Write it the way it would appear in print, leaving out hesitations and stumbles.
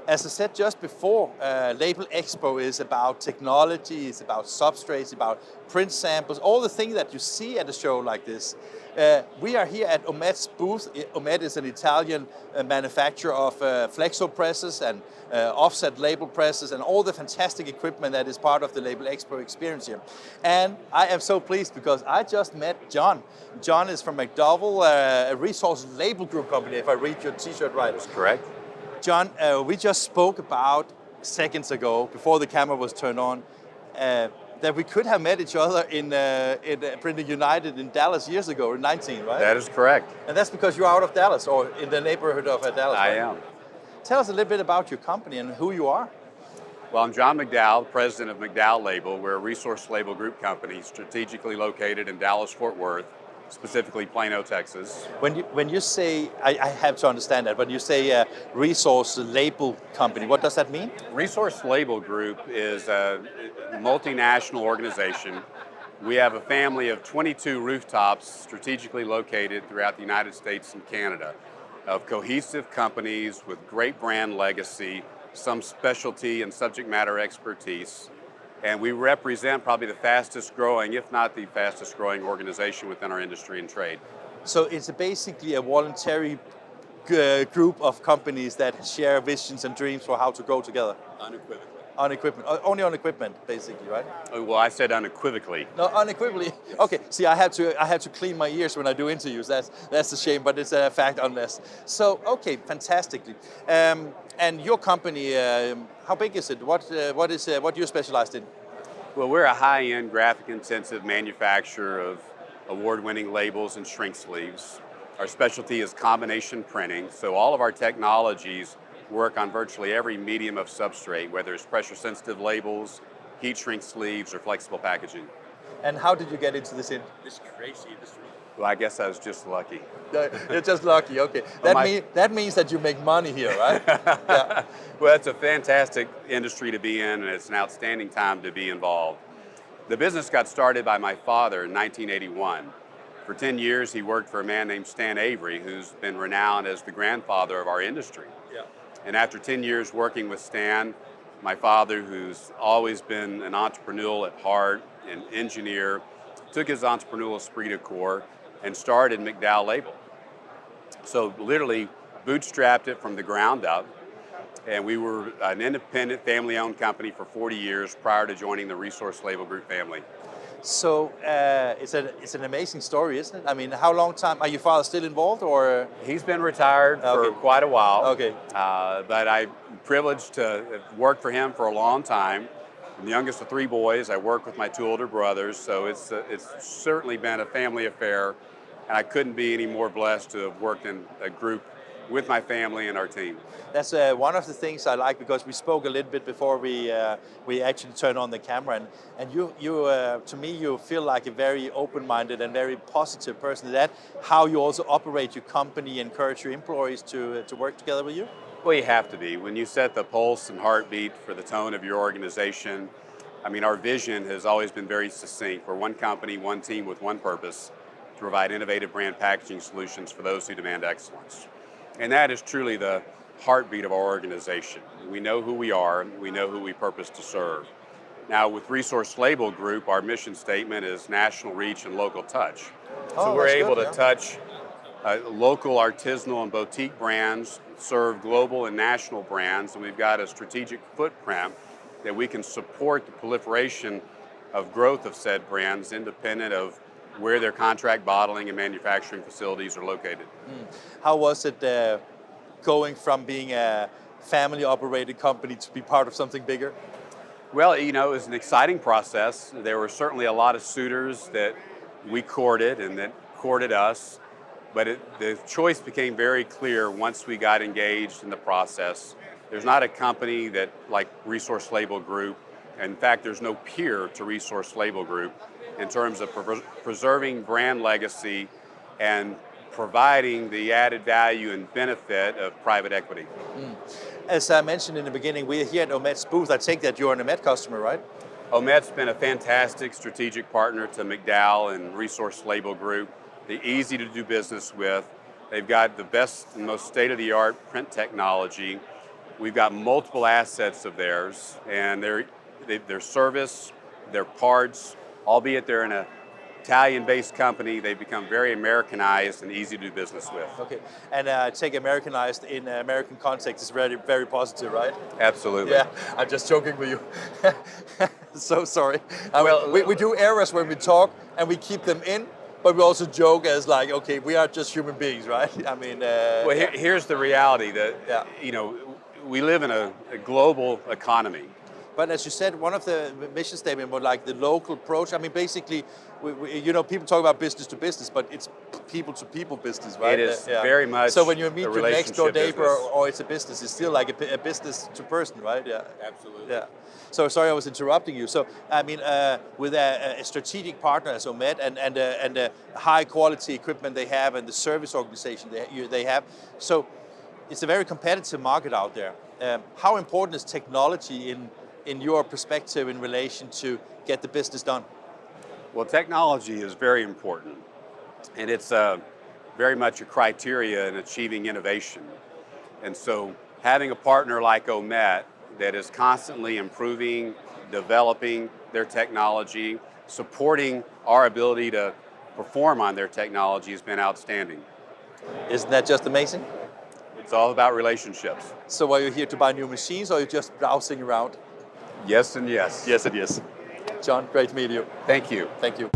As I said just before, LabelExpo is about technology, it's about substrates, about print samples, all the things that you see at a show like this. We are here at Omet's booth. Omet is an Italian manufacturer of flexo presses and offset label presses and all the fantastic equipment that is part of the LabelExpo experience here. And I am so pleased because I just met John. John is from McDowell, a resource label group company, if I read your t-shirt right. That's correct. John, we just spoke about seconds ago, before the camera was turned on, that we could have met each other in Printing United in Dallas years ago, in 19, right? That is correct. And that's because you're out of Dallas, or in the neighborhood of Dallas, I right? am. Tell us a little bit about your company and who you are. Well, I'm John McDowell, president of McDowell Label. We're a resource label group company strategically located in Dallas-Fort Worth, specifically Plano, Texas. When you say, I have to understand that, when you say resource label company, what does that mean? Resource Label Group is a multinational organization. We have a family of 22 rooftops strategically located throughout the United States and Canada of cohesive companies with great brand legacy, some specialty and subject matter expertise. And we represent probably the fastest growing, if not the fastest growing organization within our industry and trade. So it's basically a voluntary group of companies that share visions and dreams for how to grow together. Unequivocally. On equipment, only on equipment, basically, right? Well, I said unequivocally. No, unequivocally. Okay. See, I have to clean my ears when I do interviews. That's a shame, but it's a fact unless. So, okay, fantastically. And your company, how big is it? What you're specialized in? Well, we're a high-end, graphic-intensive manufacturer of award-winning labels and shrink sleeves. Our specialty is combination printing, so all of our technologies work on virtually every medium of substrate, whether it's pressure-sensitive labels, heat shrink sleeves, or flexible packaging. And how did you get into this crazy industry? Well, I guess I was just lucky. You're just lucky, okay. That means that you make money here, right? Yeah. Well, it's a fantastic industry to be in, and it's an outstanding time to be involved. The business got started by my father in 1981. For 10 years, he worked for a man named Stan Avery, who's been renowned as the grandfather of our industry. Yeah. And after 10 years working with Stan, my father, who's always been an entrepreneur at heart, an engineer, took his entrepreneurial esprit de corps and started McDowell Label. So literally bootstrapped it from the ground up, and we were an independent family-owned company for 40 years prior to joining the Resource Label Group family. So it's an amazing story, isn't it? I mean, how long time, are your father still involved, or? He's been retired for quite a while. Okay. But I'm privileged to have worked for him for a long time. I'm the youngest of 3 boys. I work with my 2 older brothers, so it's certainly been a family affair, and I couldn't be any more blessed to have worked in a group with my family and our team. That's one of the things I like, because we spoke a little bit before we actually turned on the camera, and you to me, you feel like a very open-minded and very positive person. Is that how you also operate your company, encourage your employees to work together with you? Well, you have to be. When you set the pulse and heartbeat for the tone of your organization, I mean, our vision has always been very succinct. We're one company, one team with one purpose, to provide innovative brand packaging solutions for those who demand excellence. And that is truly the heartbeat of our organization. We know who we are, we know who we purpose to serve. Now, with Resource Label Group, our mission statement is national reach and local touch. So we're able to touch local, artisanal, and boutique brands, serve global and national brands, and we've got a strategic footprint that we can support the proliferation of growth of said brands independent of where their contract bottling and manufacturing facilities are located. How was it going from being a family-operated company to be part of something bigger? Well, you know, it was an exciting process. There were certainly a lot of suitors that we courted and that courted us, but the choice became very clear once we got engaged in the process. There's not a company that like Resource Label Group. In fact, there's no peer to Resource Label Group in terms of preserving brand legacy and providing the added value and benefit of private equity. As I mentioned in the beginning, we're here at Omet's booth. I take that you're an Omet customer, right? Omet's been a fantastic strategic partner to McDowell and Resource Label Group. They're easy to do business with. They've got the best and most state-of-the-art print technology. We've got multiple assets of theirs, and their service, their parts, albeit they're an Italian-based company, they've become very Americanized and easy to do business with. Okay, and take Americanized in American context is very, very positive, right? Absolutely. Yeah, I'm just joking with you. So sorry. Well, we do errors when we talk, and we keep them in, but we also joke as like, okay, we are just human beings, right? I mean, well, here's the reality that we live in a global economy. But as you said, one of the mission statement was like the local approach. I mean, basically, people talk about business to business, but it's people to people business, right? It is very much. So when you meet your next door neighbor, business. or it's a business, it's still like a business to person, right? Yeah. Absolutely. Yeah. So sorry, I was interrupting you. So I mean, with a strategic partner as Omet and the high quality equipment they have and the service organization they have, so it's a very competitive market out there. How important is technology in your perspective in relation to get the business done? Well, technology is very important, and it's very much a criteria in achieving innovation. And so having a partner like Omet that is constantly improving, developing their technology, supporting our ability to perform on their technology has been outstanding. Isn't that just amazing? It's all about relationships. So are you here to buy new machines, or are you just browsing around? Yes and yes. Yes and yes. John, great to meet you. Thank you. Thank you.